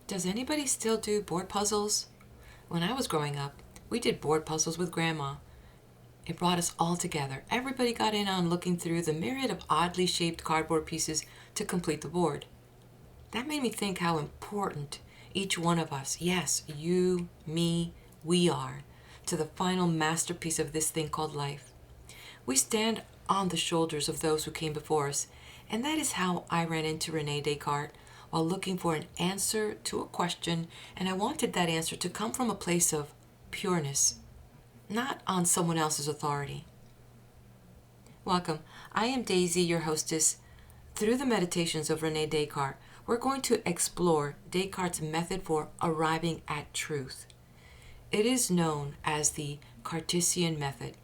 Does anybody still do board puzzles? When I was growing up, we did board puzzles with Grandma. It brought us all together. Everybody got in on looking through the myriad of oddly shaped cardboard pieces to complete the board. That made me think how important each one of us, yes, you, me, we are, to the final masterpiece of this thing called life. We stand on the shoulders of those who came before us, and that is how I ran into Rene Descartes while looking for an answer to a question, and I wanted that answer to come from a place of pureness, not on someone else's authority. Welcome. I am Daisy, your hostess. Through the meditations of Rene Descartes, we're going to explore Descartes' method for arriving at truth. It is known as the Cartesian method.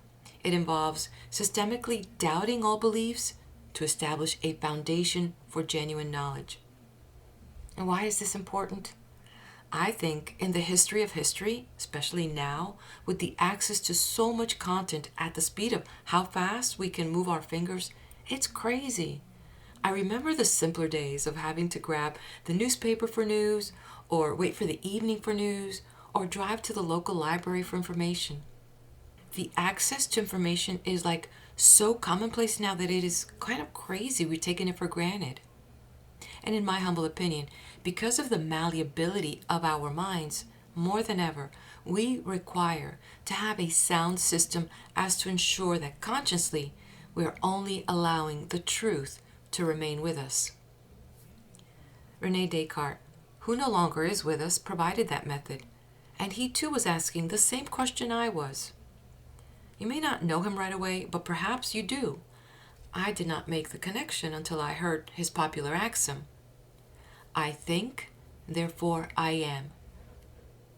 It involves systemically doubting all beliefs to establish a foundation for genuine knowledge. And why is this important? I think in the history of history, especially now, with the access to so much content at the speed of how fast we can move our fingers, it's crazy. I remember the simpler days of having to grab the newspaper for news, or wait for the evening for news, or drive to the local library for information. The access to information is like so commonplace now that it is kind of crazy we've taken it for granted. And in my humble opinion, because of the malleability of our minds, more than ever, we require to have a sound system as to ensure that consciously we are only allowing the truth to remain with us. Rene Descartes, who no longer is with us, provided that method, and he too was asking the same question I was. You may not know him right away, but perhaps you do. I did not make the connection until I heard his popular axiom. I think, therefore I am.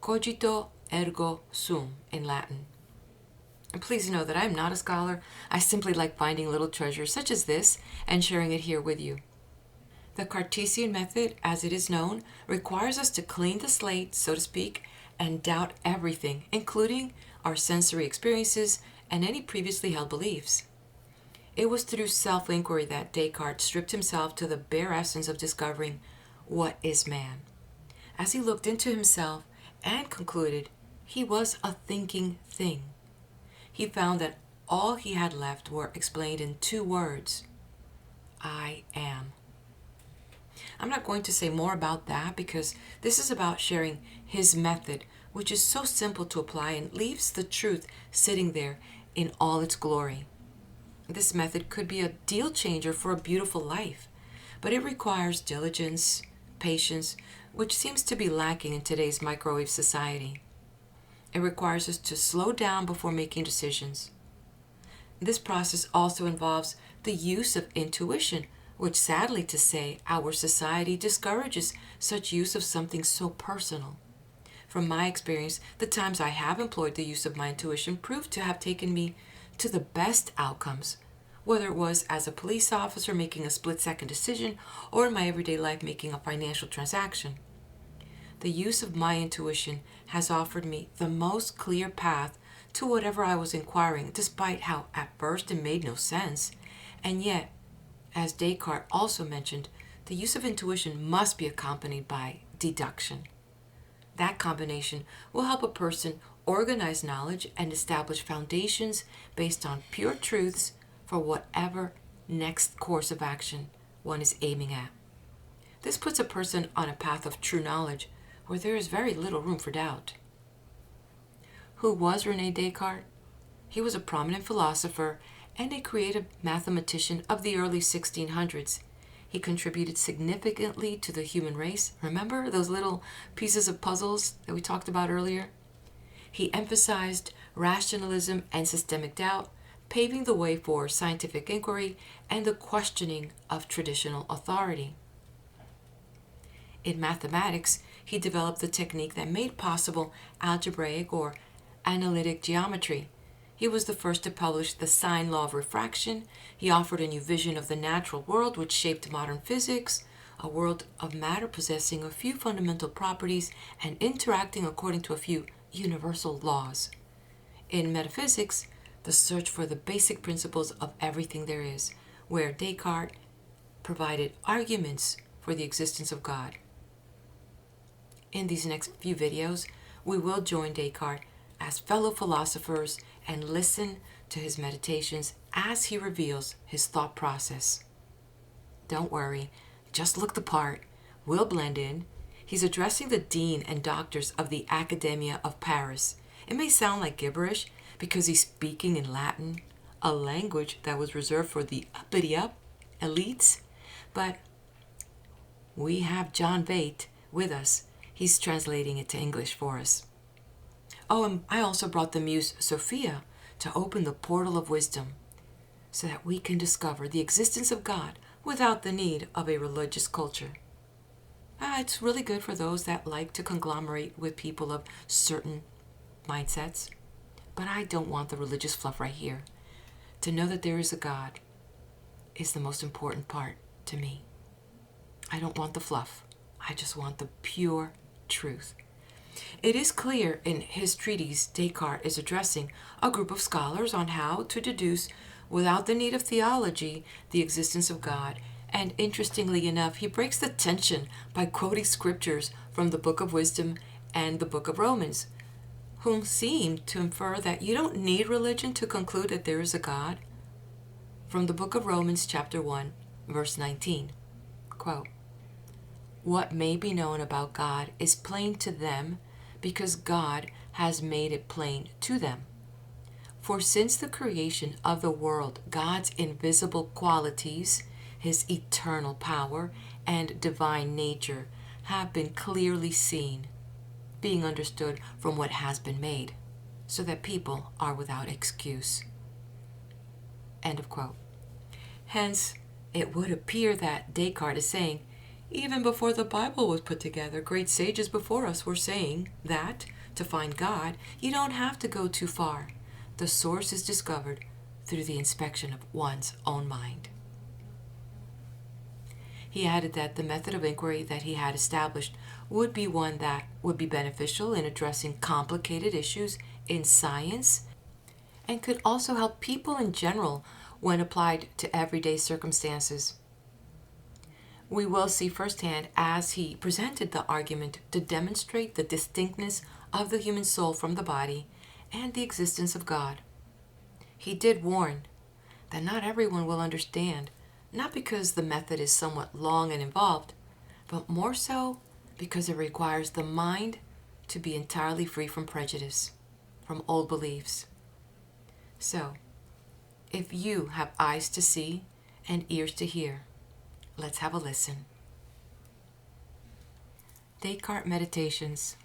Cogito ergo sum in Latin. And please know that I am not a scholar. I simply like finding little treasures such as this and sharing it here with you. The Cartesian method, as it is known, requires us to clean the slate, so to speak, and doubt everything, including our sensory experiences and any previously held beliefs. It was through self-inquiry that Descartes stripped himself to the bare essence of discovering what is man. As he looked into himself and concluded he was a thinking thing, he found that all he had left were explained in two words: I am. I'm not going to say more about that because this is about sharing his method, which is so simple to apply and leaves the truth sitting there in all its glory. This method could be a deal changer for a beautiful life, but it requires diligence, patience, which seems to be lacking in today's microwave society. It requires us to slow down before making decisions. This process also involves the use of intuition, which sadly to say, our society discourages such use of something so personal. From my experience, the times I have employed the use of my intuition proved to have taken me to the best outcomes, whether it was as a police officer making a split-second decision or in my everyday life making a financial transaction. The use of my intuition has offered me the most clear path to whatever I was inquiring, despite how at first it made no sense. And yet, as Descartes also mentioned, the use of intuition must be accompanied by deduction. That combination will help a person organize knowledge and establish foundations based on pure truths for whatever next course of action one is aiming at. This puts a person on a path of true knowledge where there is very little room for doubt. Who was Rene Descartes? He was a prominent philosopher and a creative mathematician of the early 1600s. He contributed significantly to the human race. Remember those little pieces of puzzles that we talked about earlier? He emphasized rationalism and systemic doubt, paving the way for scientific inquiry and the questioning of traditional authority. In mathematics, he developed the technique that made possible algebraic or analytic geometry. He was the first to publish the sine law of refraction. He offered a new vision of the natural world which shaped modern physics, a world of matter possessing a few fundamental properties and interacting according to a few universal laws. In metaphysics, the search for the basic principles of everything there is, where Descartes provided arguments for the existence of God. In these next few videos, we will join Descartes as fellow philosophers and listen to his meditations as he reveals his thought process. Don't worry, just look the part. We'll blend in. He's addressing the dean and doctors of the Academia of Paris. It may sound like gibberish because he's speaking in Latin, a language that was reserved for the uppity-up elites, but we have John Veit with us. He's translating it to English for us. Oh, and I also brought the muse Sophia to open the portal of wisdom so that we can discover the existence of God without the need of a religious culture. It's really good for those that like to conglomerate with people of certain mindsets, but I don't want the religious fluff right here. To know that there is a God is the most important part to me. I don't want the fluff. I just want the pure truth. It is clear in his treatise Descartes is addressing a group of scholars on how to deduce, without the need of theology, the existence of God. And interestingly enough, he breaks the tension by quoting scriptures from the Book of Wisdom and the Book of Romans, whom seem to infer that you don't need religion to conclude that there is a God. From the Book of Romans, chapter 1, verse 19, quote, "What may be known about God is plain to them because God has made it plain to them. For since the creation of the world, God's invisible qualities, his eternal power and divine nature, have been clearly seen, being understood from what has been made, so that people are without excuse." End of quote. Hence, it would appear that Descartes is saying, even before the Bible was put together, great sages before us were saying that to find God, you don't have to go too far. The source is discovered through the inspection of one's own mind. He added that the method of inquiry that he had established would be one that would be beneficial in addressing complicated issues in science and could also help people in general when applied to everyday circumstances. We will see firsthand as he presented the argument to demonstrate the distinctness of the human soul from the body and the existence of God. He did warn that not everyone will understand, not because the method is somewhat long and involved, but more so because it requires the mind to be entirely free from prejudice, from old beliefs. So, if you have eyes to see and ears to hear, let's have a listen. Descartes Meditations.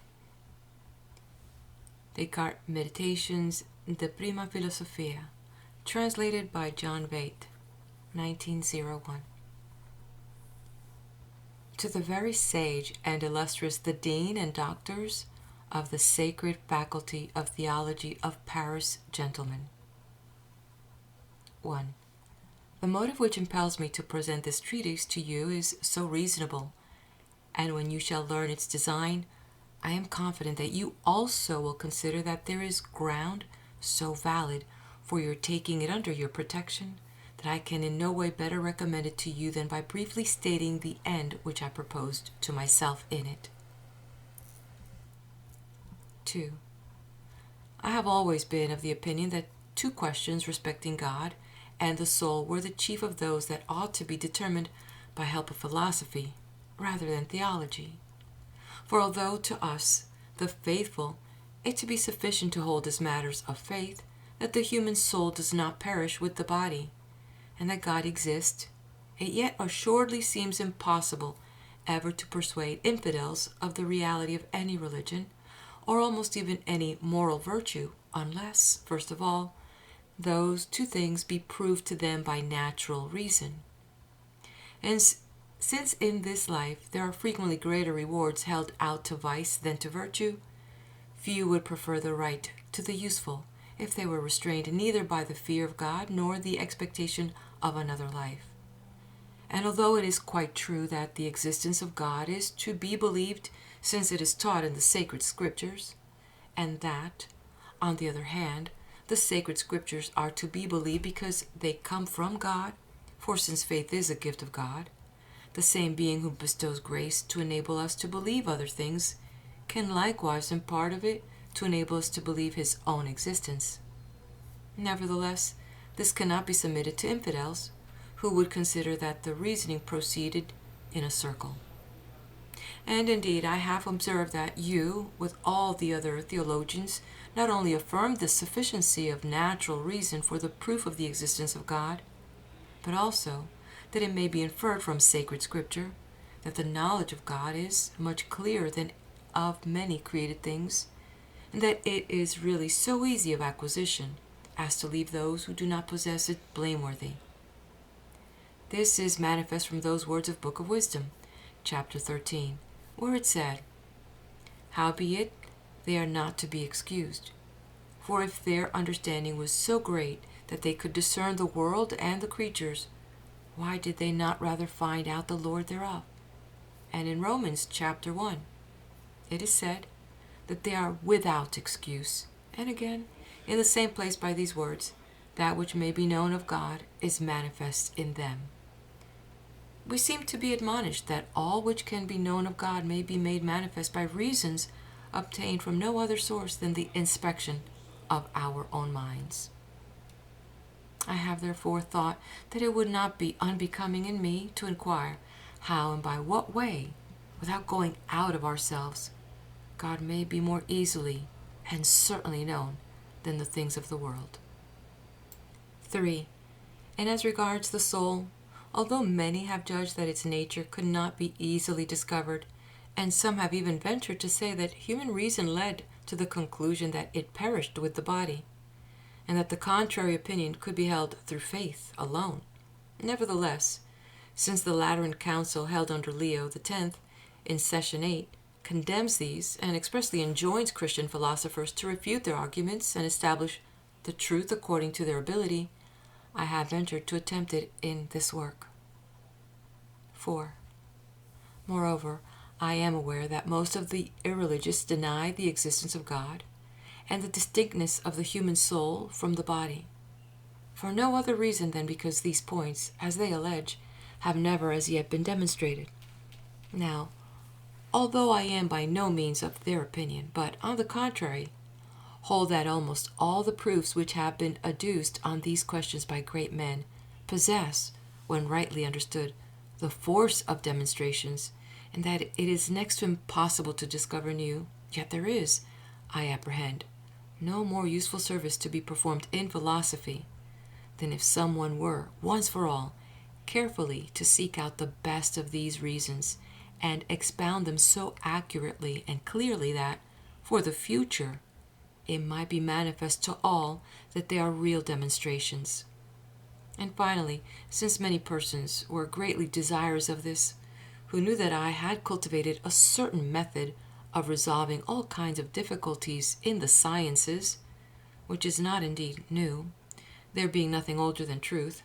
Descartes Meditations, De Prima Philosophia, translated by John Veit, 1901. To the very sage and illustrious the Dean and Doctors of the Sacred Faculty of Theology of Paris, gentlemen. 1. The motive which impels me to present this treatise to you is so reasonable, and when you shall learn its design, I am confident that you also will consider that there is ground so valid for your taking it under your protection that I can in no way better recommend it to you than by briefly stating the end which I proposed to myself in it. 2. I have always been of the opinion that two questions respecting God and the soul were the chief of those that ought to be determined by help of philosophy rather than theology. For although to us, the faithful, it to be sufficient to hold as matters of faith that the human soul does not perish with the body, and that God exists, it yet assuredly seems impossible ever to persuade infidels of the reality of any religion, or almost even any moral virtue, unless, first of all, those two things be proved to them by natural reason. And since in this life there are frequently greater rewards held out to vice than to virtue, few would prefer the right to the useful if they were restrained neither by the fear of God nor the expectation of another life. And although it is quite true that the existence of God is to be believed since it is taught in the sacred scriptures, and that, on the other hand, the sacred scriptures are to be believed because they come from God, for since faith is a gift of God, the same being who bestows grace to enable us to believe other things can likewise impart of it to enable us to believe his own existence. Nevertheless, this cannot be submitted to infidels, who would consider that the reasoning proceeded in a circle. And indeed, I have observed that you, with all the other theologians, not only affirmed the sufficiency of natural reason for the proof of the existence of God, but also that it may be inferred from sacred scripture that the knowledge of God is much clearer than of many created things, and that it is really so easy of acquisition as to leave those who do not possess it blameworthy. This is manifest from those words of Book of Wisdom, chapter 13, where it said, "Howbeit they are not to be excused. For if their understanding was so great that they could discern the world and the creatures, why did they not rather find out the Lord thereof?" And in Romans chapter 1, it is said that they are without excuse. And again, in the same place by these words, that which may be known of God is manifest in them. We seem to be admonished that all which can be known of God may be made manifest by reasons obtained from no other source than the inspection of our own minds. I have therefore thought that it would not be unbecoming in me to inquire how and by what way, without going out of ourselves, God may be more easily and certainly known than the things of the world. 3. And as regards the soul, although many have judged that its nature could not be easily discovered, and some have even ventured to say that human reason led to the conclusion that it perished with the body, and that the contrary opinion could be held through faith alone. Nevertheless, since the Lateran Council held under Leo X in Session 8 condemns these and expressly enjoins Christian philosophers to refute their arguments and establish the truth according to their ability, I have ventured to attempt it in this work. 4. Moreover, I am aware that most of the irreligious deny the existence of God and the distinctness of the human soul from the body, for no other reason than because these points, as they allege, have never as yet been demonstrated. Now, although I am by no means of their opinion, but, on the contrary, hold that almost all the proofs which have been adduced on these questions by great men possess, when rightly understood, the force of demonstrations, and that it is next to impossible to discover new, yet there is, I apprehend, no more useful service to be performed in philosophy than if someone were, once for all, carefully to seek out the best of these reasons and expound them so accurately and clearly that, for the future, it might be manifest to all that they are real demonstrations. And finally, since many persons were greatly desirous of this, who knew that I had cultivated a certain method of resolving all kinds of difficulties in the sciences, which is not indeed new, there being nothing older than truth,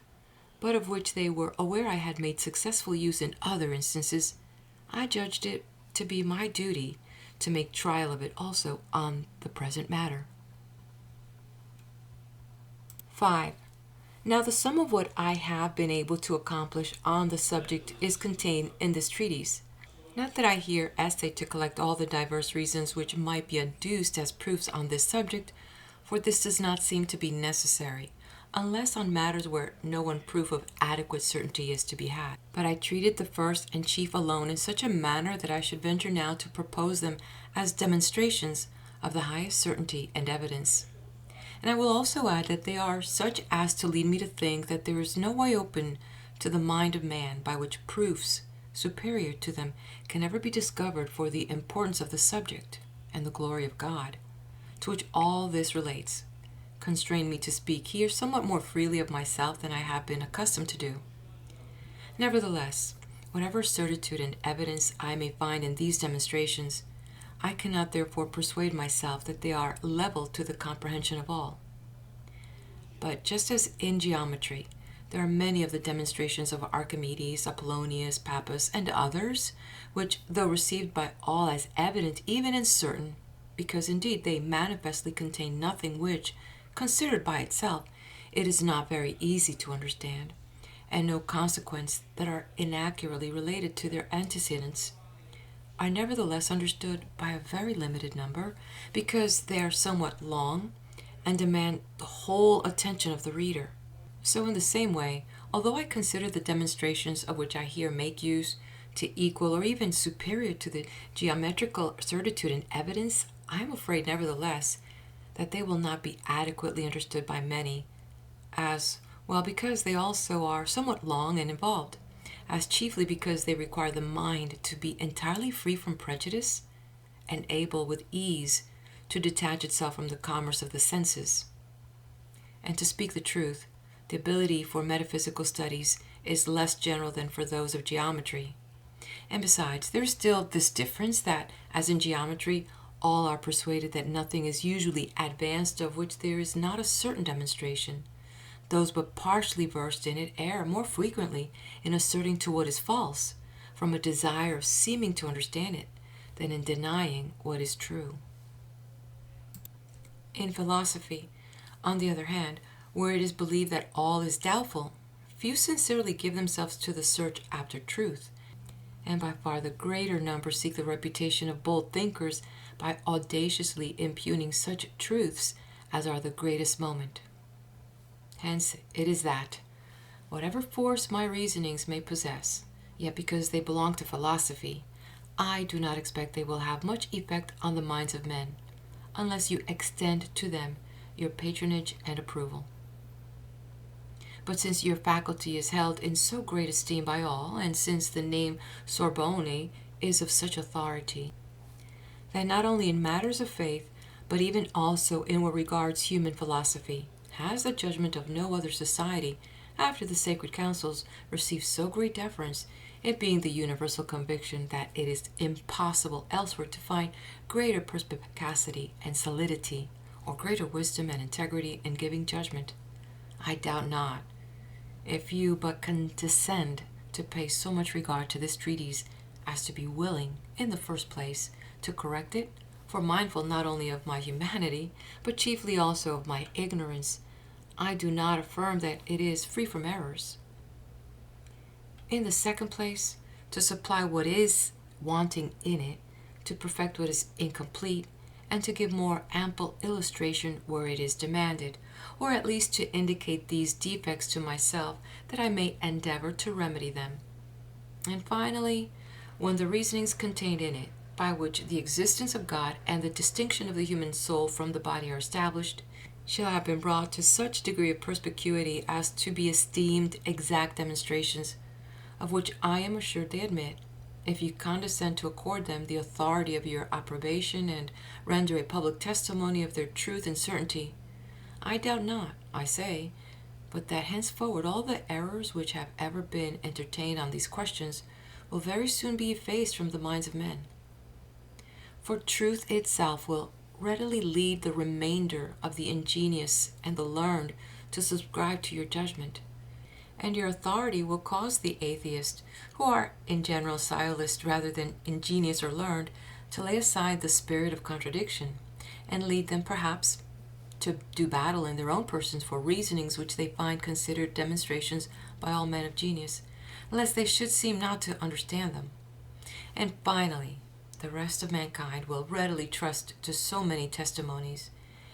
but of which they were aware I had made successful use in other instances, I judged it to be my duty to make trial of it also on the present matter. 5. Now the sum of what I have been able to accomplish on the subject is contained in this treatise. Not that I here essay to collect all the diverse reasons which might be adduced as proofs on this subject, for this does not seem to be necessary, unless on matters where no one proof of adequate certainty is to be had. But I treated the first and chief alone in such a manner that I should venture now to propose them as demonstrations of the highest certainty and evidence. And I will also add that they are such as to lead me to think that there is no way open to the mind of man by which proofs superior to them can ever be discovered for the importance of the subject and the glory of God, to which all this relates, constrain me to speak here somewhat more freely of myself than I have been accustomed to do. Nevertheless, whatever certitude and evidence I may find in these demonstrations, I cannot therefore persuade myself that they are level to the comprehension of all. But just as in geometry, there are many of the demonstrations of Archimedes, Apollonius, Pappus, and others, which, though received by all as evident even and certain, because indeed they manifestly contain nothing which, considered by itself, it is not very easy to understand, and no consequence that are inaccurately related to their antecedents, are nevertheless understood by a very limited number because they are somewhat long and demand the whole attention of the reader. So in the same way, although I consider the demonstrations of which I here make use to equal or even superior to the geometrical certitude and evidence, I am afraid nevertheless that they will not be adequately understood by many, as well because they also are somewhat long and involved, as chiefly because they require the mind to be entirely free from prejudice and able with ease to detach itself from the commerce of the senses. And to speak the truth, the ability for metaphysical studies is less general than for those of geometry. And besides, there is still this difference that, as in geometry, all are persuaded that nothing is usually advanced of which there is not a certain demonstration. Those but partially versed in it err more frequently in asserting to what is false, from a desire of seeming to understand it, than in denying what is true. In philosophy, on the other hand, where it is believed that all is doubtful, few sincerely give themselves to the search after truth, and by far the greater number seek the reputation of bold thinkers by audaciously impugning such truths as are the greatest moment. Hence it is that, whatever force my reasonings may possess, yet because they belong to philosophy, I do not expect they will have much effect on the minds of men, unless you extend to them your patronage and approval. But since your faculty is held in so great esteem by all, and since the name Sorbonne is of such authority, that not only in matters of faith, but even also in what regards human philosophy, has the judgment of no other society, after the sacred councils, received so great deference, it being the universal conviction that it is impossible elsewhere to find greater perspicacity and solidity, or greater wisdom and integrity in giving judgment. I doubt not, if you but condescend to pay so much regard to this treatise as to be willing, in the first place, to correct it, for mindful not only of my humanity, but chiefly also of my ignorance, I do not affirm that it is free from errors. In the second place, to supply what is wanting in it, to perfect what is incomplete, and to give more ample illustration where it is demanded, or at least to indicate these defects to myself, that I may endeavor to remedy them. And finally, when the reasonings contained in it, by which the existence of God and the distinction of the human soul from the body are established, shall have been brought to such degree of perspicuity as to be esteemed exact demonstrations, of which I am assured they admit, if you condescend to accord them the authority of your approbation and render a public testimony of their truth and certainty, I doubt not, I say, but that henceforward all the errors which have ever been entertained on these questions will very soon be effaced from the minds of men. For truth itself will readily lead the remainder of the ingenious and the learned to subscribe to your judgment, and your authority will cause the atheists, who are in general sciolists rather than ingenious or learned, to lay aside the spirit of contradiction, and lead them perhaps to do battle in their own persons for reasonings which they find considered demonstrations by all men of genius, lest they should seem not to understand them. And finally, the rest of mankind will readily trust to so many testimonies,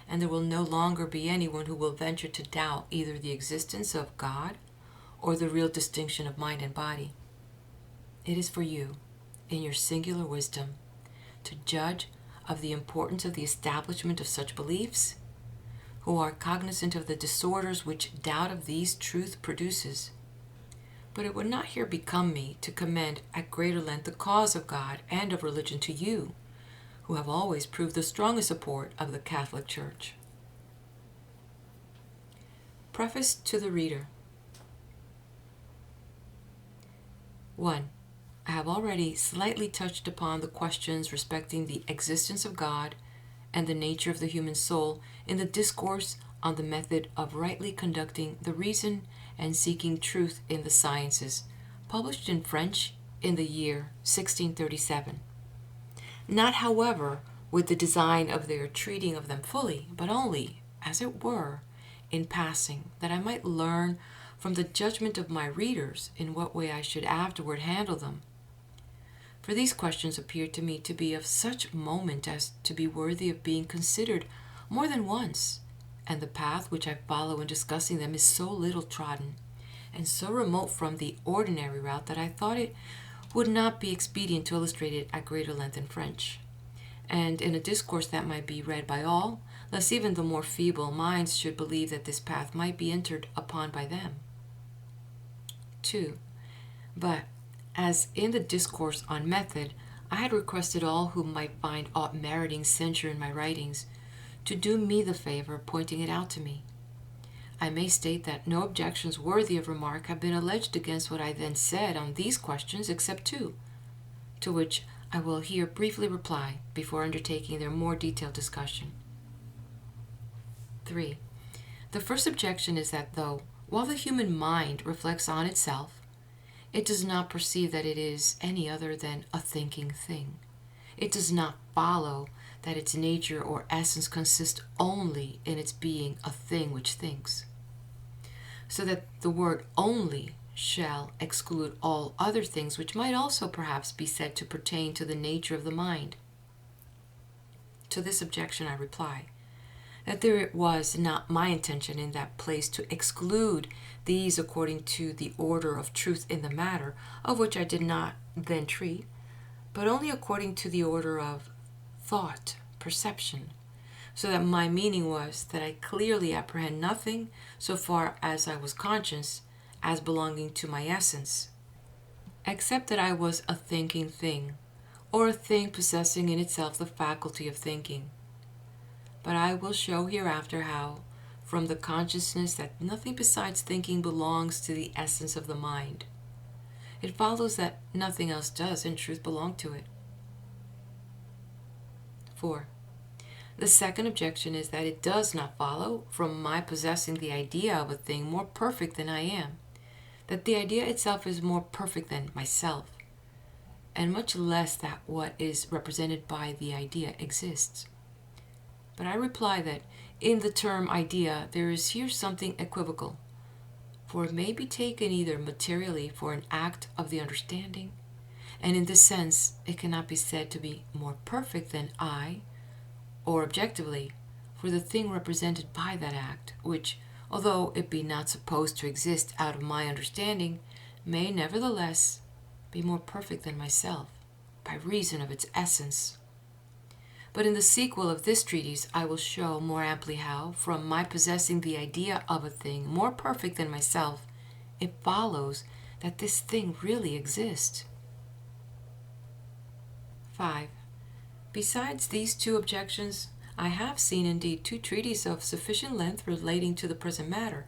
and there will no longer be anyone who will venture to doubt either the existence of God or the real distinction of mind and body. It is for you, in your singular wisdom, to judge of the importance of the establishment of such beliefs, who are cognizant of the disorders which doubt of these truth produces. But it would not here become me to commend at greater length the cause of God and of religion to you, who have always proved the strongest support of the Catholic Church. Preface to the Reader. 1. I have already slightly touched upon the questions respecting the existence of God and the nature of the human soul in the discourse on the method of rightly conducting the reason and seeking truth in the sciences, published in French in the year 1637. Not, however, with the design of their treating of them fully, but only, as it were, in passing, that I might learn from the judgment of my readers in what way I should afterward handle them. For these questions appear to me to be of such moment as to be worthy of being considered more than once, and the path which I follow in discussing them is so little trodden, and so remote from the ordinary route, that I thought it would not be expedient to illustrate it at greater length in French, and in a discourse that might be read by all, lest even the more feeble minds should believe that this path might be entered upon by them. 2. But, as in the discourse on method, I had requested all who might find aught meriting censure in my writings to do me the favor of pointing it out to me. I may state that no objections worthy of remark have been alleged against what I then said on these questions, except two, to which I will here briefly reply before undertaking their more detailed discussion. 3. The first objection is that while the human mind reflects on itself, it does not perceive that it is any other than a thinking thing. It does not follow that its nature or essence consists only in its being a thing which thinks, so that the word only shall exclude all other things which might also perhaps be said to pertain to the nature of the mind. To this objection I reply, that there was not my intention in that place to exclude these according to the order of truth in the matter, of which I did not then treat, but only according to the order of thought, perception, so that my meaning was that I clearly apprehend nothing so far as I was conscious as belonging to my essence, except that I was a thinking thing, or a thing possessing in itself the faculty of thinking. But I will show hereafter how, from the consciousness that nothing besides thinking belongs to the essence of the mind, it follows that nothing else does in truth belong to it. 4. The second objection is that it does not follow from my possessing the idea of a thing more perfect than I am, that the idea itself is more perfect than myself, and much less that what is represented by the idea exists. But I reply that in the term idea there is here something equivocal, for it may be taken either materially for an act of the understanding, and in this sense it cannot be said to be more perfect than I, or objectively for the thing represented by that act, which, although it be not supposed to exist out of my understanding, may nevertheless be more perfect than myself, by reason of its essence. But in the sequel of this treatise I will show more amply how, from my possessing the idea of a thing more perfect than myself, it follows that this thing really exists. 5. Besides these two objections, I have seen indeed two treatises of sufficient length relating to the present matter.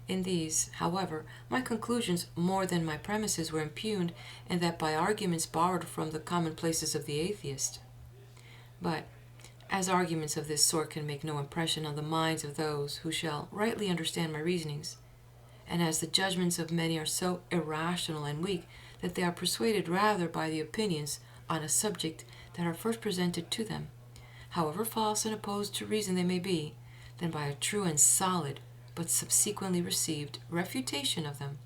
In these, however, my conclusions more than my premises were impugned, and that by arguments borrowed from the commonplaces of the atheist. But, as arguments of this sort can make no impression on the minds of those who shall rightly understand my reasonings, and as the judgments of many are so irrational and weak that they are persuaded rather by the opinions on a subject that are first presented to them, however false and opposed to reason they may be, than by a true and solid, but subsequently received, refutation of them,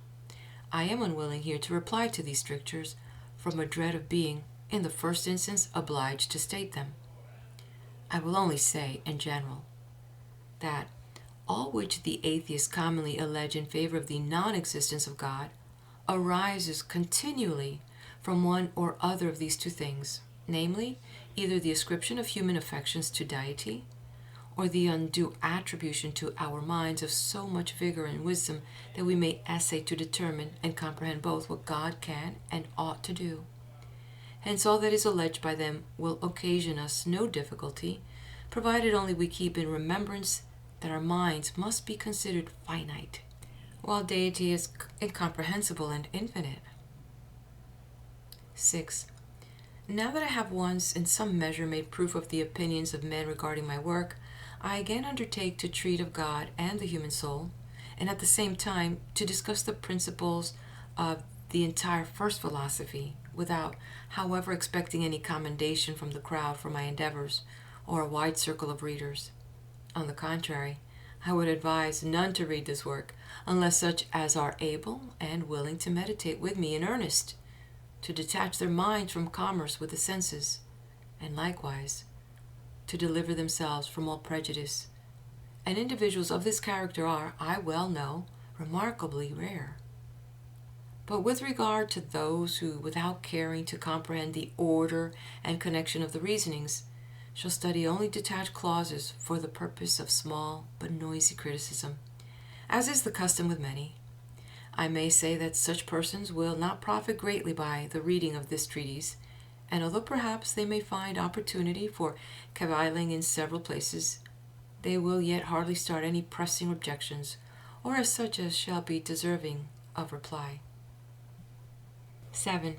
I am unwilling here to reply to these strictures, from a dread of being, in the first instance, obliged to state them. I will only say, in general, that all which the atheists commonly allege in favor of the non-existence of God arises continually from one or other of these two things, namely, either the ascription of human affections to deity, or the undue attribution to our minds of so much vigor and wisdom that we may essay to determine and comprehend both what God can and ought to do. Hence all that is alleged by them will occasion us no difficulty, provided only we keep in remembrance that our minds must be considered finite, while deity is incomprehensible and infinite. 6. Now that I have once in some measure made proof of the opinions of men regarding my work, I again undertake to treat of God and the human soul, and at the same time to discuss the principles of the entire first philosophy, without, however, expecting any commendation from the crowd for my endeavors, or a wide circle of readers. On the contrary, I would advise none to read this work, unless such as are able and willing to meditate with me in earnest, to detach their minds from commerce with the senses, and likewise to deliver themselves from all prejudice. And individuals of this character are, I well know, remarkably rare. But with regard to those who, without caring to comprehend the order and connection of the reasonings, shall study only detached clauses for the purpose of small but noisy criticism, as is the custom with many, I may say that such persons will not profit greatly by the reading of this treatise, and although perhaps they may find opportunity for cavilling in several places, they will yet hardly start any pressing objections, or as such as shall be deserving of reply. 7.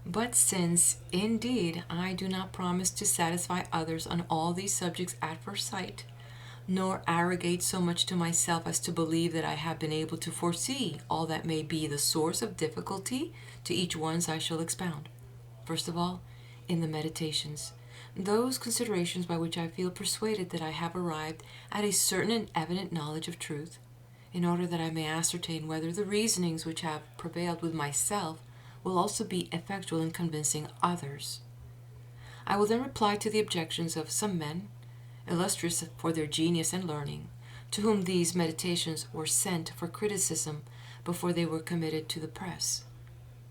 But since, indeed, I do not promise to satisfy others on all these subjects at first sight, nor arrogate so much to myself as to believe that I have been able to foresee all that may be the source of difficulty to each ones I shall expound. First of all, in the Meditations, those considerations by which I feel persuaded that I have arrived at a certain and evident knowledge of truth, in order that I may ascertain whether the reasonings which have prevailed with myself will also be effectual in convincing others. I will then reply to the objections of some men, illustrious for their genius and learning, to whom these meditations were sent for criticism before they were committed to the press.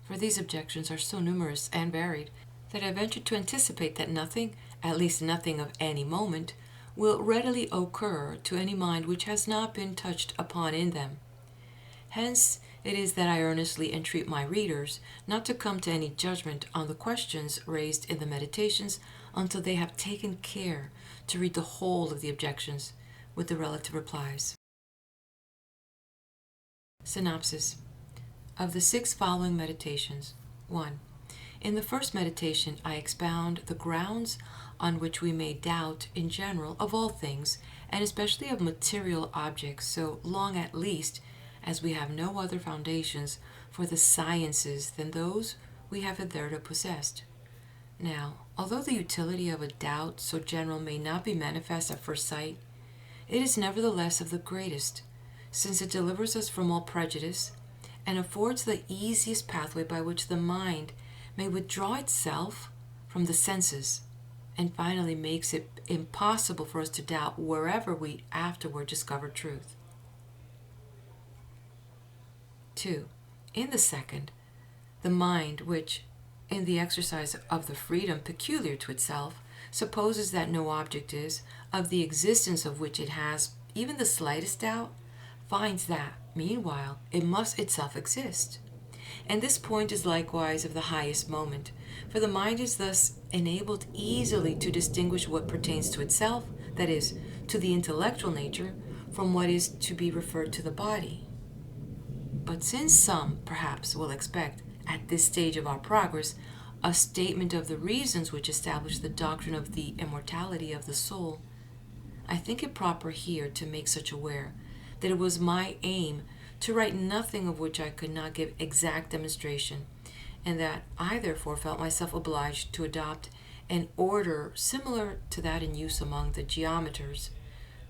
For these objections are so numerous and varied that I venture to anticipate that nothing, at least nothing of any moment, will readily occur to any mind which has not been touched upon in them. Hence it is that I earnestly entreat my readers not to come to any judgment on the questions raised in the Meditations until they have taken care to read the whole of the objections with the relative replies. Synopsis of the 6 following meditations. 1. In the first meditation I expound the grounds on which we may doubt in general of all things, and especially of material objects, so long at least as we have no other foundations for the sciences than those we have hitherto possessed. Now, although the utility of a doubt so general may not be manifest at first sight, it is nevertheless of the greatest, since it delivers us from all prejudice, and affords the easiest pathway by which the mind may withdraw itself from the senses, and finally makes it impossible for us to doubt wherever we afterward discover truth. 2. In the second, the mind, which, in the exercise of the freedom peculiar to itself, supposes that no object is, of the existence of which it has even the slightest doubt, finds that, meanwhile, it must itself exist. And this point is likewise of the highest moment, for the mind is thus enabled easily to distinguish what pertains to itself, that is, to the intellectual nature, from what is to be referred to the body. But since some, perhaps, will expect, at this stage of our progress, a statement of the reasons which establish the doctrine of the immortality of the soul, I think it proper here to make such aware that it was my aim to write nothing of which I could not give exact demonstration, and that I therefore felt myself obliged to adopt an order similar to that in use among the geometers,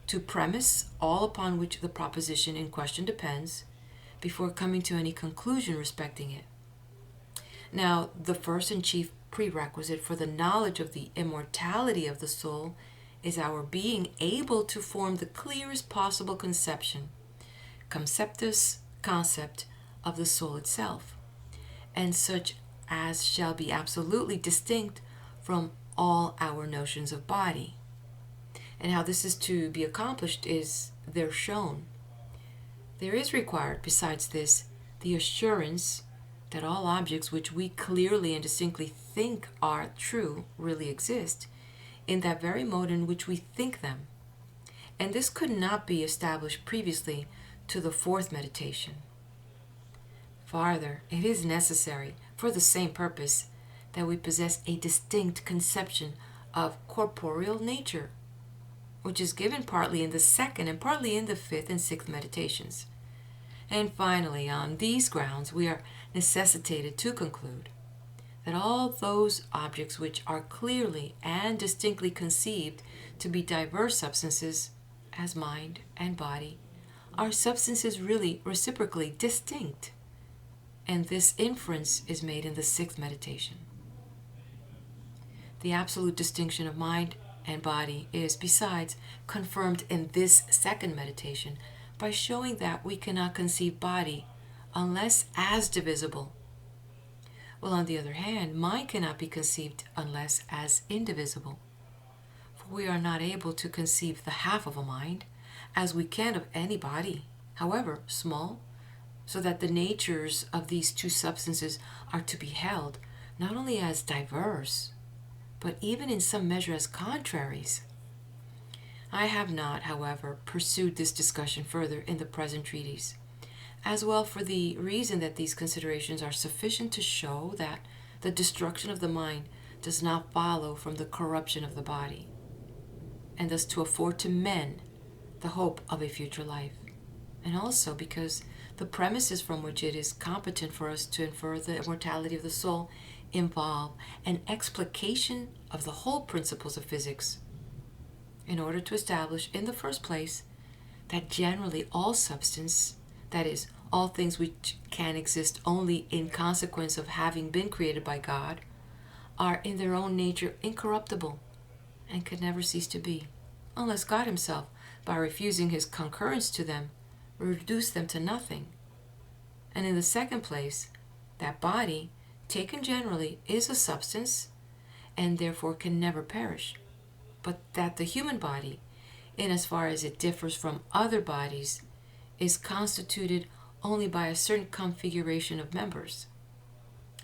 to premise all upon which the proposition in question depends, before coming to any conclusion respecting it. Now, the first and chief prerequisite for the knowledge of the immortality of the soul is our being able to form the clearest possible conception, concept of the soul itself, and such as shall be absolutely distinct from all our notions of body. And how this is to be accomplished is there shown. There is required, besides this, the assurance that all objects which we clearly and distinctly think are true really exist, in that very mode in which we think them. And this could not be established previously to the 4th meditation. Farther, it is necessary, for the same purpose, that we possess a distinct conception of corporeal nature, which is given partly in the 2nd and partly in the 5th and 6th meditations. And finally, on these grounds, we are necessitated to conclude that all those objects which are clearly and distinctly conceived to be diverse substances, as mind and body, are substances really reciprocally distinct, and this inference is made in the sixth meditation. The absolute distinction of mind and body is, besides, confirmed in this second meditation by showing that we cannot conceive body unless as divisible, while on the other hand, mind cannot be conceived unless as indivisible. For we are not able to conceive the half of a mind, as we can of any body, however small, so that the natures of these two substances are to be held not only as diverse, but even in some measure as contraries. I have not, however, pursued this discussion further in the present treatise, as well for the reason that these considerations are sufficient to show that the destruction of the mind does not follow from the corruption of the body, and thus to afford to men the hope of a future life, and also because the premises from which it is competent for us to infer the immortality of the soul involve an explication of the whole principles of physics, in order to establish, in the first place, that generally all substance, that is, all things which can exist only in consequence of having been created by God, are in their own nature incorruptible and can never cease to be, unless God himself, by refusing his concurrence to them, reduce them to nothing. And in the second place, that body, taken generally, is a substance and therefore can never perish, but that the human body, in as far as it differs from other bodies, is constituted only by a certain configuration of members,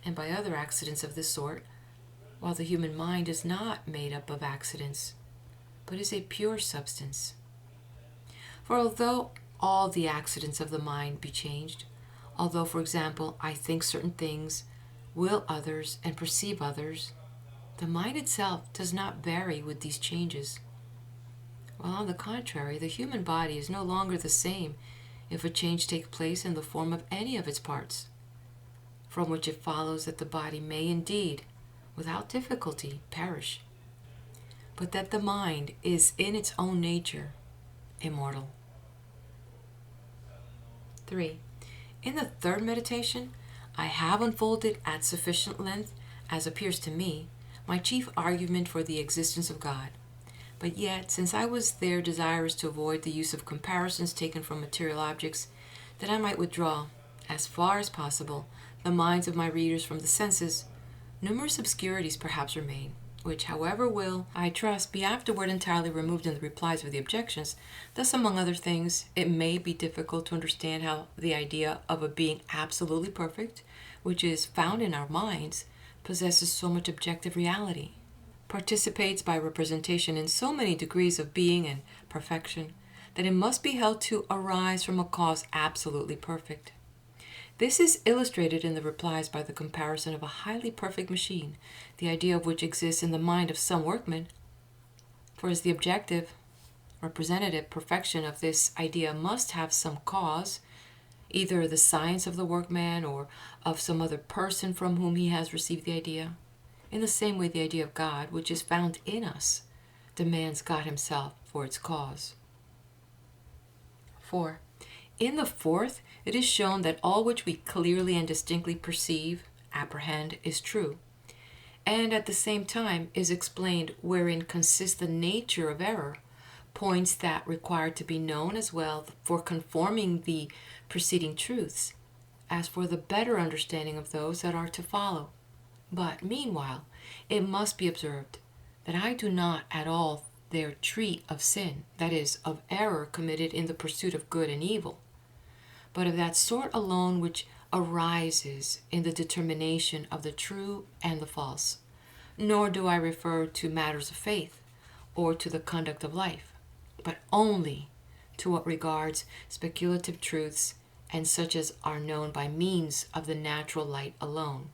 and by other accidents of this sort, while the human mind is not made up of accidents, but is a pure substance. For although all the accidents of the mind be changed, although, for example, I think certain things, will others, and perceive others, the mind itself does not vary with these changes. While on the contrary, the human body is no longer the same if a change take place in the form of any of its parts, from which it follows that the body may indeed, without difficulty, perish, but that the mind is in its own nature immortal. 3. In the third meditation, I have unfolded at sufficient length, as appears to me, my chief argument for the existence of God. But yet, since I was there desirous to avoid the use of comparisons taken from material objects, that I might withdraw, as far as possible, the minds of my readers from the senses, numerous obscurities perhaps remain, which, however, will, I trust, be afterward entirely removed in the replies of the objections. Thus, among other things, it may be difficult to understand how the idea of a being absolutely perfect, which is found in our minds, possesses so much objective reality, participates by representation in so many degrees of being and perfection, that it must be held to arise from a cause absolutely perfect. This is illustrated in the replies by the comparison of a highly perfect machine, the idea of which exists in the mind of some workman. For as the objective, representative perfection of this idea must have some cause, either the science of the workman or of some other person from whom he has received the idea, in the same way the idea of God, which is found in us, demands God himself for its cause. 4. In the fourth, it is shown that all which we clearly and distinctly perceive, apprehend, is true, and at the same time is explained wherein consists the nature of error, points that require to be known as well for conforming the preceding truths, as for the better understanding of those that are to follow. But meanwhile, it must be observed that I do not at all there treat of sin, that is, of error committed in the pursuit of good and evil, but of that sort alone which arises in the determination of the true and the false. Nor do I refer to matters of faith or to the conduct of life, but only to what regards speculative truths and such as are known by means of the natural light alone.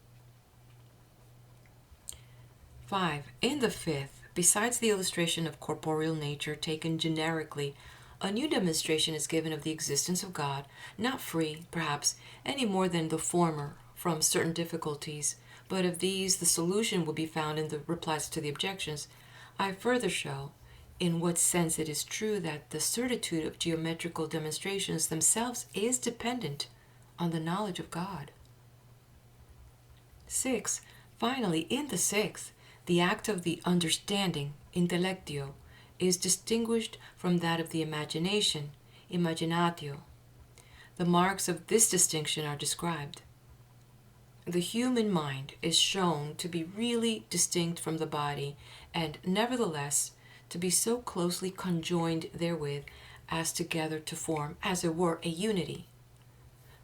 5. In the fifth, besides the illustration of corporeal nature taken generically, a new demonstration is given of the existence of God, not free, perhaps, any more than the former from certain difficulties, but of these the solution will be found in the replies to the objections. I further show in what sense it is true that the certitude of geometrical demonstrations themselves is dependent on the knowledge of God. 6. Finally, in the sixth, the act of the understanding, intellectio, is distinguished from that of the imagination, imaginatio. The marks of this distinction are described. The human mind is shown to be really distinct from the body, and nevertheless to be so closely conjoined therewith as together to form, as it were, a unity.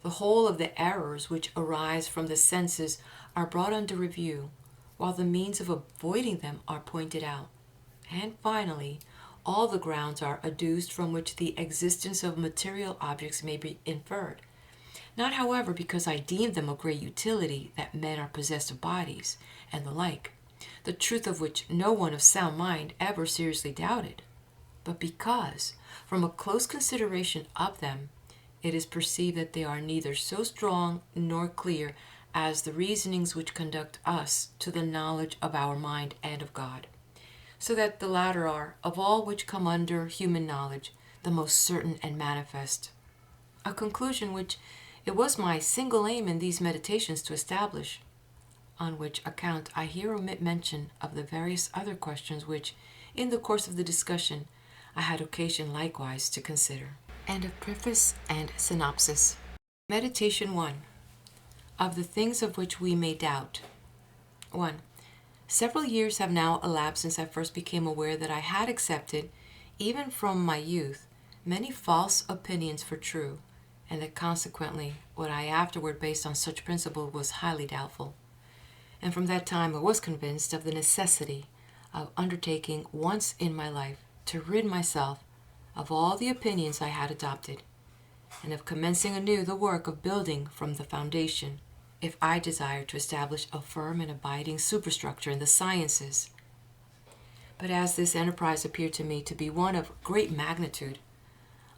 The whole of the errors which arise from the senses are brought under review, while the means of avoiding them are pointed out. And finally, all the grounds are adduced from which the existence of material objects may be inferred. Not, however, because I deem them of great utility that men are possessed of bodies, and the like, the truth of which no one of sound mind ever seriously doubted, but because, from a close consideration of them, it is perceived that they are neither so strong nor clear as the reasonings which conduct us to the knowledge of our mind and of God, so that the latter are, of all which come under human knowledge, the most certain and manifest. A conclusion which it was my single aim in these meditations to establish, on which account I here omit mention of the various other questions which, in the course of the discussion, I had occasion likewise to consider. End of Preface and Synopsis. Meditation 1. Of the things of which we may doubt. 1. Several years have now elapsed since I first became aware that I had accepted, even from my youth, many false opinions for true, and that consequently what I afterward based on such principle was highly doubtful. And from that time I was convinced of the necessity of undertaking once in my life to rid myself of all the opinions I had adopted, and of commencing anew the work of building from the foundation, if I desired to establish a firm and abiding superstructure in the sciences. But as this enterprise appeared to me to be one of great magnitude,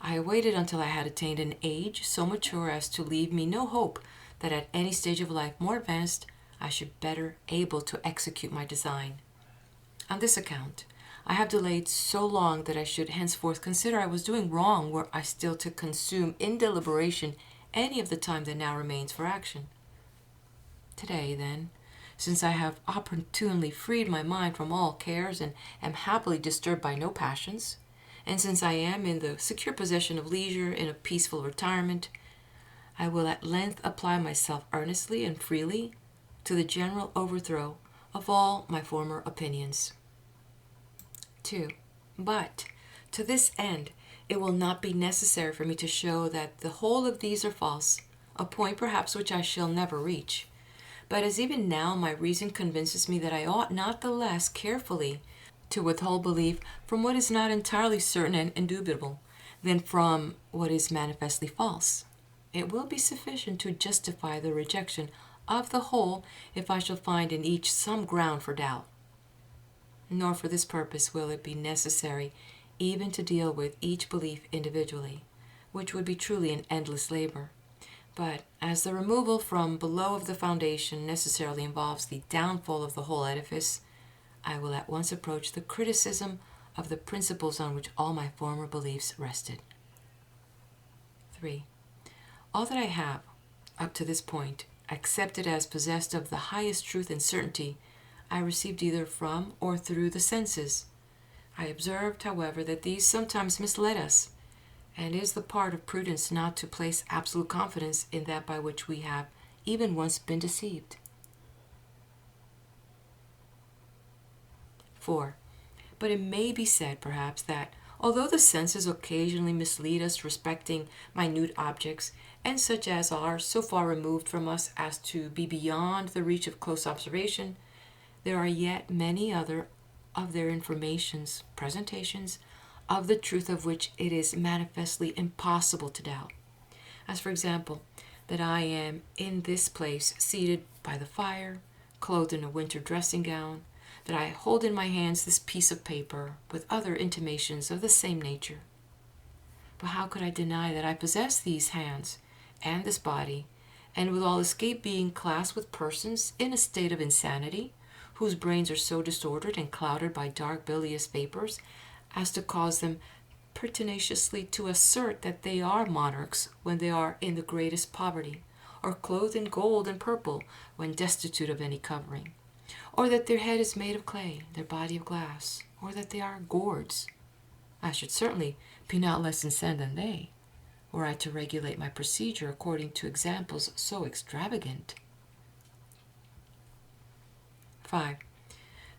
I waited until I had attained an age so mature as to leave me no hope that at any stage of life more advanced I should better able to execute my design. On this account, I have delayed so long that I should henceforth consider I was doing wrong were I still to consume in deliberation any of the time that now remains for action. Today, then, since I have opportunely freed my mind from all cares and am happily disturbed by no passions, and since I am in the secure possession of leisure in a peaceful retirement, I will at length apply myself earnestly and freely to the general overthrow of all my former opinions. 2. But, to this end, it will not be necessary for me to show that the whole of these are false, a point perhaps which I shall never reach. But as even now my reason convinces me that I ought not the less carefully to withhold belief from what is not entirely certain and indubitable, than from what is manifestly false, it will be sufficient to justify the rejection of the whole if I shall find in each some ground for doubt. Nor for this purpose will it be necessary even to deal with each belief individually, which would be truly an endless labor. But as the removal from below of the foundation necessarily involves the downfall of the whole edifice, I will at once approach the criticism of the principles on which all my former beliefs rested. 3. All that I have, up to this point, accepted as possessed of the highest truth and certainty, I received either from or through the senses. I observed, however, that these sometimes misled us, and it is the part of prudence not to place absolute confidence in that by which we have even once been deceived. 4. But it may be said, perhaps, that although the senses occasionally mislead us respecting minute objects, and such as are so far removed from us as to be beyond the reach of close observation, there are yet many other of their informations, presentations, of the truth of which it is manifestly impossible to doubt. As, for example, that I am in this place seated by the fire, clothed in a winter dressing gown, that I hold in my hands this piece of paper, with other intimations of the same nature. But how could I deny that I possess these hands and this body, and withal escape being classed with persons in a state of insanity, whose brains are so disordered and clouded by dark bilious vapors as to cause them pertinaciously to assert that they are monarchs when they are in the greatest poverty, or clothed in gold and purple when destitute of any covering, or that their head is made of clay, their body of glass, or that they are gourds. I should certainly be not less insane than they, were I to regulate my procedure according to examples so extravagant. 5.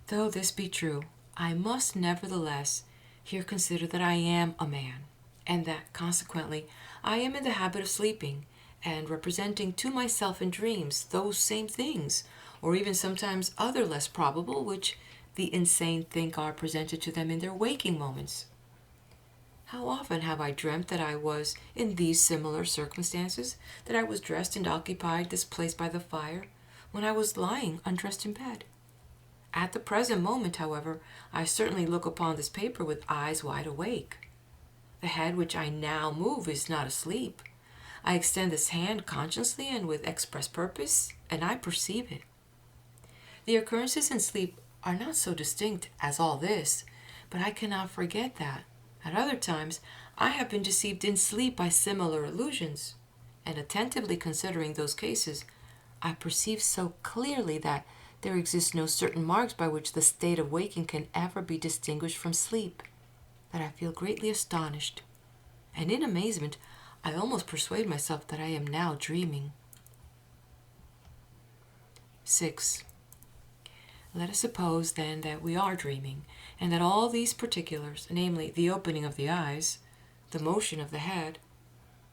Though this be true, I must nevertheless here consider that I am a man, and that, consequently, I am in the habit of sleeping, and representing to myself in dreams those same things, or even sometimes other less probable, which the insane think are presented to them in their waking moments. How often have I dreamt that I was in these similar circumstances, that I was dressed and occupied this place by the fire, when I was lying undressed in bed? At the present moment, however, I certainly look upon this paper with eyes wide awake. The head which I now move is not asleep. I extend this hand consciously and with express purpose, and I perceive it. The occurrences in sleep are not so distinct as all this, but I cannot forget that, at other times, I have been deceived in sleep by similar illusions, and attentively considering those cases, I perceive so clearly that there exist no certain marks by which the state of waking can ever be distinguished from sleep, that I feel greatly astonished, and in amazement I almost persuade myself that I am now dreaming. 6. Let us suppose, then, that we are dreaming, and that all these particulars, namely the opening of the eyes, the motion of the head,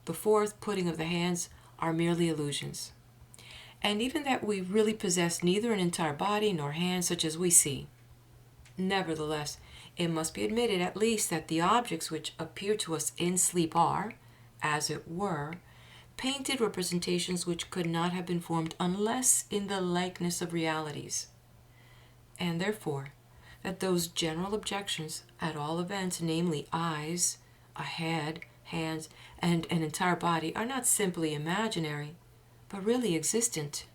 the forth putting of the hands, are merely illusions, and even that we really possess neither an entire body nor hands such as we see. Nevertheless, it must be admitted at least that the objects which appear to us in sleep are, as it were, painted representations which could not have been formed unless in the likeness of realities, and therefore that those general objections, at all events, namely eyes, a head, hands, and an entire body, are not simply imaginary, but really existent.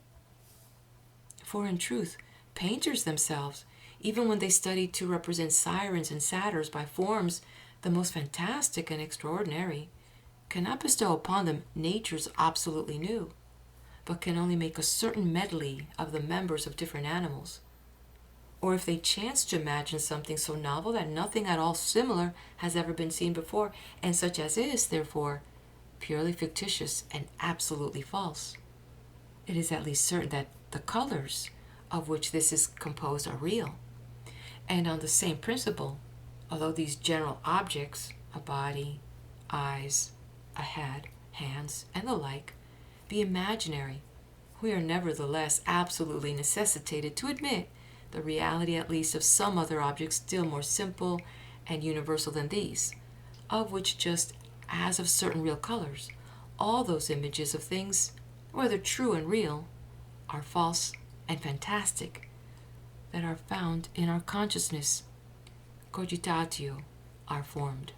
For in truth, painters themselves, even when they study to represent sirens and satyrs by forms the most fantastic and extraordinary, cannot bestow upon them natures absolutely new, but can only make a certain medley of the members of different animals. Or if they chance to imagine something so novel that nothing at all similar has ever been seen before, and such as is, therefore, purely fictitious and absolutely false, it is at least certain that the colors of which this is composed are real. And on the same principle, although these general objects, a body, eyes, a head, hands, and the like, be imaginary, we are nevertheless absolutely necessitated to admit the reality at least of some other objects still more simple and universal than these, of which, just as of certain real colors, all those images of things, whether true and real, are false and fantastic, that are found in our consciousness, cogitatio, are formed.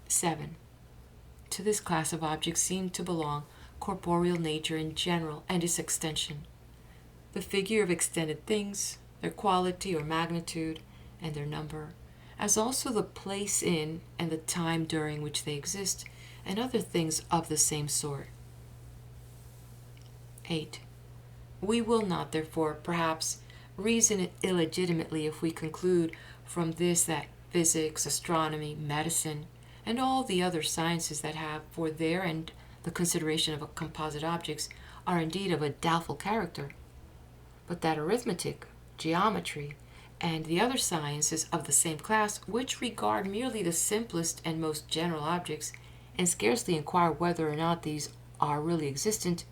7. To this class of objects seem to belong corporeal nature in general and its extension, the figure of extended things, their quality or magnitude, and their number, as also the place in and the time during which they exist, and other things of the same sort. 8. We will not, therefore, perhaps, reason illegitimately if we conclude from this that physics, astronomy, medicine, and all the other sciences that have for their end the consideration of composite objects are indeed of a doubtful character, but that arithmetic, geometry, and the other sciences of the same class, which regard merely the simplest and most general objects, and scarcely inquire whether or not these are really existent,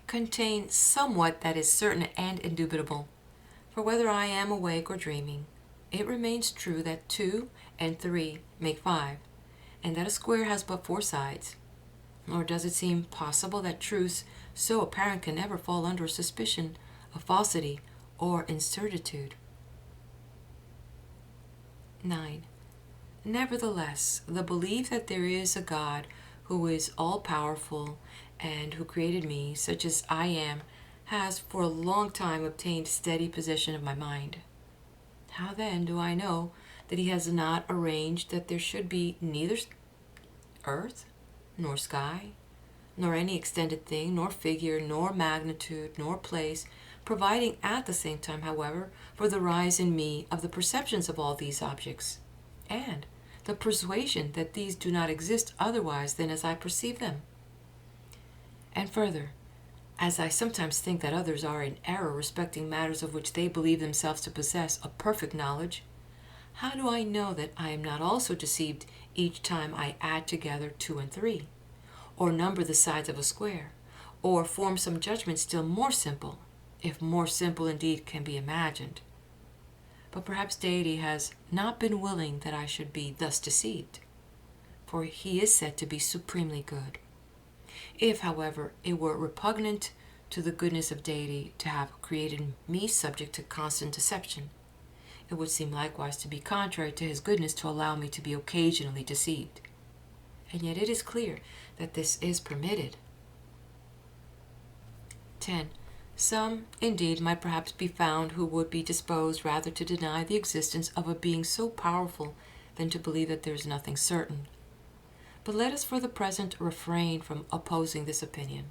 contain somewhat that is certain and indubitable. For whether I am awake or dreaming, it remains true that 2 and 3 make 5, and that a square has but 4 sides. Nor does it seem possible that truths so apparent can ever fall under suspicion of falsity or incertitude. 9. Nevertheless, the belief that there is a God who is all-powerful and who created me, such as I am, has for a long time obtained steady possession of my mind. How then do I know that he has not arranged that there should be neither earth, nor sky, nor any extended thing, nor figure, nor magnitude, nor place, providing at the same time, however, for the rise in me of the perceptions of all these objects, and the persuasion that these do not exist otherwise than as I perceive them. And further, as I sometimes think that others are in error respecting matters of which they believe themselves to possess a perfect knowledge, how do I know that I am not also deceived each time I add together 2 and 3, or number the sides of a square, or form some judgment still more simple, if more simple indeed can be imagined? But perhaps Deity has not been willing that I should be thus deceived, for he is said to be supremely good. If, however, it were repugnant to the goodness of Deity to have created me subject to constant deception, it would seem likewise to be contrary to his goodness to allow me to be occasionally deceived. And yet it is clear that this is permitted. 10. Some, indeed, might perhaps be found who would be disposed rather to deny the existence of a being so powerful than to believe that there is nothing certain. But let us for the present refrain from opposing this opinion,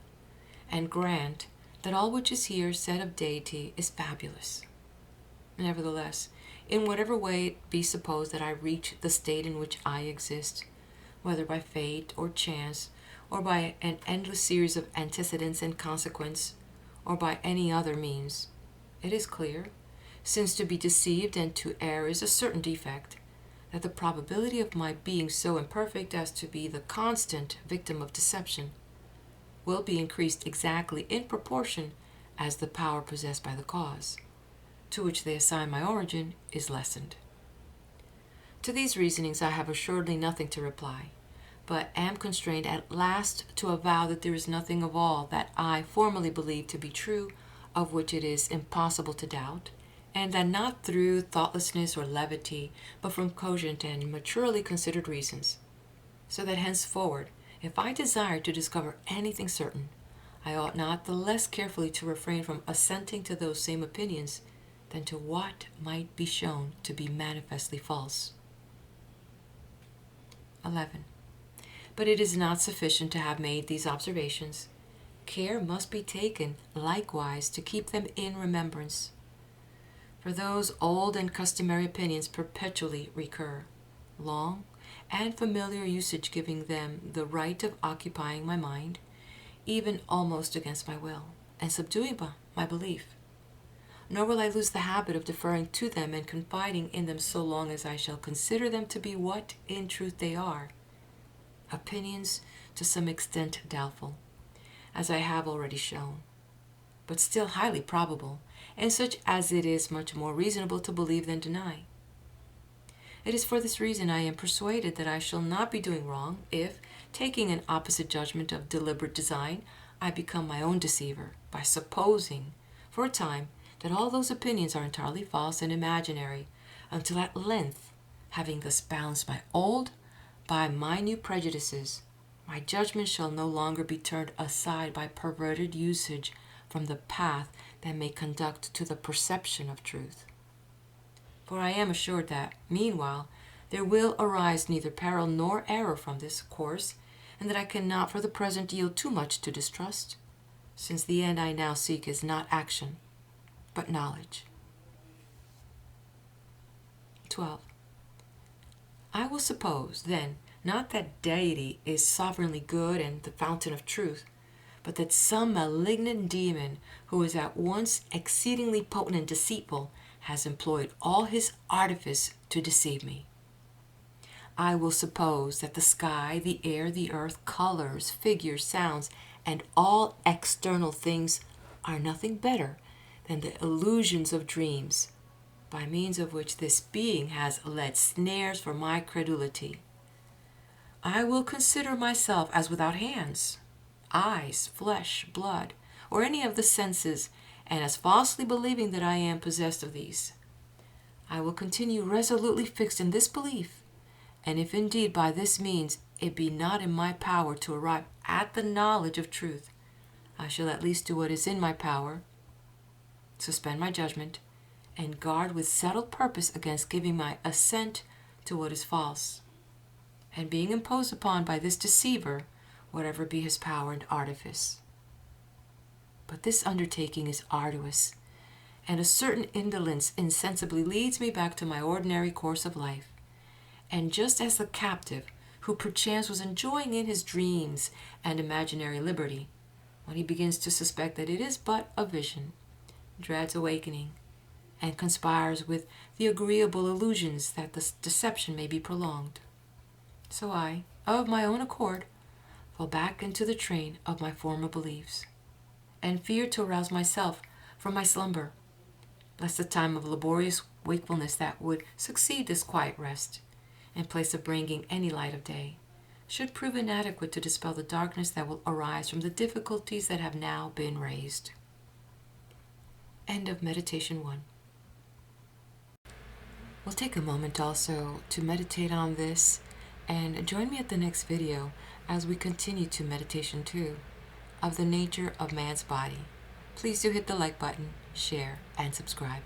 and grant that all which is here said of Deity is fabulous. Nevertheless, in whatever way it be supposed that I reach the state in which I exist, whether by fate or chance, or by an endless series of antecedents and consequence, or by any other means, it is clear, since to be deceived and to err is a certain defect, that the probability of my being so imperfect as to be the constant victim of deception will be increased exactly in proportion as the power possessed by the cause, to which they assign my origin, is lessened. To these reasonings I have assuredly nothing to reply, but am constrained at last to avow that there is nothing of all that I formerly believed to be true, of which it is impossible to doubt, and that not through thoughtlessness or levity, but from cogent and maturely considered reasons. So that henceforward, if I desire to discover anything certain, I ought not the less carefully to refrain from assenting to those same opinions than to what might be shown to be manifestly false. 11. But it is not sufficient to have made these observations. Care must be taken likewise to keep them in remembrance. For those old and customary opinions perpetually recur, long and familiar usage giving them the right of occupying my mind, even almost against my will, and subduing my belief. Nor will I lose the habit of deferring to them and confiding in them so long as I shall consider them to be what in truth they are, opinions to some extent doubtful, as I have already shown, but still highly probable, and such as it is much more reasonable to believe than deny. It is for this reason I am persuaded that I shall not be doing wrong if, taking an opposite judgment of deliberate design, I become my own deceiver by supposing, for a time, that all those opinions are entirely false and imaginary, until at length, having thus balanced my old by my new prejudices, my judgment shall no longer be turned aside by perverted usage from the path that may conduct to the perception of truth. For I am assured that, meanwhile, there will arise neither peril nor error from this course, and that I cannot for the present yield too much to distrust, since the end I now seek is not action, but knowledge. 12. I will suppose, then, not that Deity is sovereignly good and the fountain of truth, but that some malignant demon, who is at once exceedingly potent and deceitful, has employed all his artifice to deceive me. I will suppose that the sky, the air, the earth, colors, figures, sounds, and all external things are nothing better than the illusions of dreams, by means of which this being has led snares for my credulity. I will consider myself as without hands, eyes, flesh, blood, or any of the senses, and as falsely believing that I am possessed of these. I will continue resolutely fixed in this belief, and if indeed by this means it be not in my power to arrive at the knowledge of truth, I shall at least do what is in my power, suspend my judgment, and guard with settled purpose against giving my assent to what is false. And being imposed upon by this deceiver, whatever be his power and artifice. But this undertaking is arduous, and a certain indolence insensibly leads me back to my ordinary course of life. And just as the captive, who perchance was enjoying in his dreams and imaginary liberty, when he begins to suspect that it is but a vision, dreads awakening, and conspires with the agreeable illusions that the deception may be prolonged, so I, of my own accord, fall back into the train of my former beliefs, and fear to arouse myself from my slumber, lest the time of laborious wakefulness that would succeed this quiet rest, in place of bringing any light of day, should prove inadequate to dispel the darkness that will arise from the difficulties that have now been raised. End of Meditation 1. We'll take a moment also to meditate on this, and join me at the next video as we continue to Meditation 2 of the nature of man's body. Please do hit the like button, share, and subscribe.